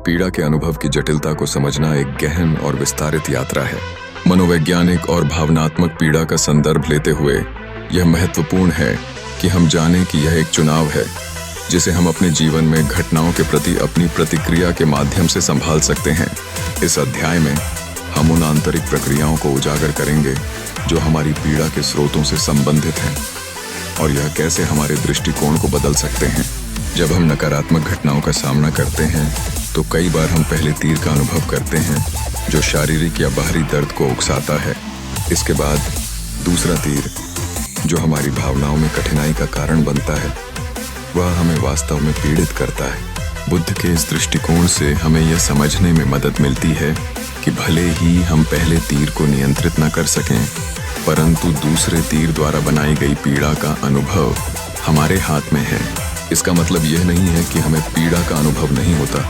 पीड़ा के अनुभव की जटिलता को समझना एक गहन और विस्तारित यात्रा है। मनोवैज्ञानिक और भावनात्मक पीड़ा का संदर्भ लेते हुए यह महत्वपूर्ण है कि हम जानें कि यह एक चुनाव है जिसे हम अपने जीवन में घटनाओं के प्रति अपनी प्रतिक्रिया के माध्यम से संभाल सकते हैं। इस अध्याय में हम उन आंतरिक प्रक्रियाओं को उजागर करेंगे जो हमारी पीड़ा के स्रोतों से संबंधित हैं और यह कैसे हमारे दृष्टिकोण को बदल सकते हैं। जब हम नकारात्मक घटनाओं का सामना करते हैं तो कई बार हम पहले तीर का अनुभव करते हैं जो शारीरिक या बाहरी दर्द को उकसाता है। इसके बाद दूसरा तीर जो हमारी भावनाओं में कठिनाई का कारण बनता है, वह हमें वास्तव में पीड़ित करता है। बुद्ध के इस दृष्टिकोण से हमें यह समझने में मदद मिलती है कि भले ही हम पहले तीर को नियंत्रित न कर सकें, परंतु दूसरे तीर द्वारा बनाई गई पीड़ा का अनुभव हमारे हाथ में है। इसका मतलब यह नहीं है कि हमें पीड़ा का अनुभव नहीं होता,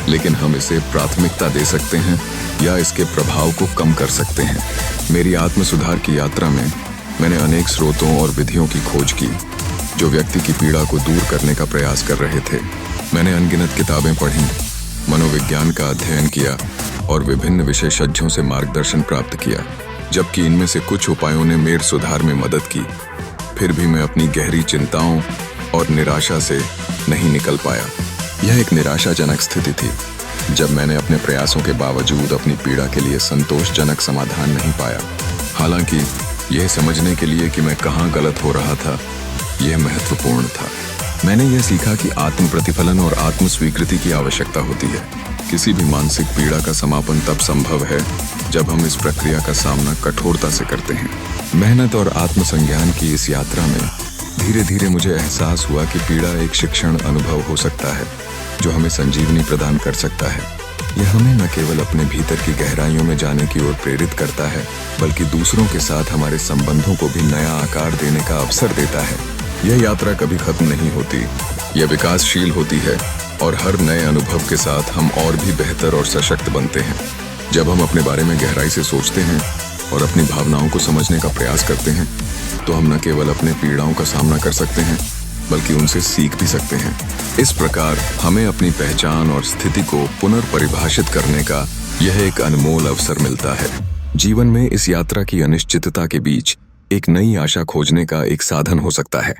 लेकिन हम इसे प्राथमिकता दे सकते हैं या इसके प्रभाव को कम कर सकते हैं। मेरी आत्म सुधार की यात्रा में मैंने अनेक स्रोतों और विधियों की खोज की जो व्यक्ति की पीड़ा को दूर करने का प्रयास कर रहे थे। मैंने अनगिनत किताबें पढ़ी, मनोविज्ञान का अध्ययन किया और विभिन्न विशेषज्ञों से मार्गदर्शन प्राप्त किया। जबकि इनमें से कुछ उपायों ने मेरे सुधार में मदद की, फिर भी मैं अपनी गहरी चिंताओं और निराशा से नहीं निकल पाया। यह एक निराशाजनक स्थिति थी जब मैंने अपने प्रयासों के बावजूद अपनी पीड़ा के लिए संतोषजनक समाधान नहीं पाया। हालांकि यह समझने के लिए कि मैं कहाँ गलत हो रहा था, यह महत्वपूर्ण था। मैंने यह सीखा कि आत्म प्रतिफलन और आत्म स्वीकृति की आवश्यकता होती है। किसी भी मानसिक पीड़ा का समापन तब संभव है जब हम इस प्रक्रिया का सामना कठोरता से करते हैं। मेहनत और आत्मसंज्ञान की इस यात्रा में धीरे धीरे मुझे एहसास हुआ कि पीड़ा एक शिक्षण अनुभव हो सकता है जो हमें संजीवनी प्रदान कर सकता है। यह हमें न केवल अपने भीतर की गहराइयों में जाने की ओर प्रेरित करता है, बल्कि दूसरों के साथ हमारे संबंधों को भी नया आकार देने का अवसर देता है। यह यात्रा कभी खत्म नहीं होती, यह विकासशील होती है और हर नए अनुभव के साथ हम और भी बेहतर और सशक्त बनते हैं। जब हम अपने बारे में गहराई से सोचते हैं और अपनी भावनाओं को समझने का प्रयास करते हैं तो हम न केवल अपने पीड़ाओं का सामना कर सकते हैं, बल्कि उनसे सीख भी सकते हैं। इस प्रकार हमें अपनी पहचान और स्थिति को पुनर्परिभाषित करने का यह एक अनमोल अवसर मिलता है। जीवन में इस यात्रा की अनिश्चितता के बीच एक नई आशा खोजने का एक साधन हो सकता है।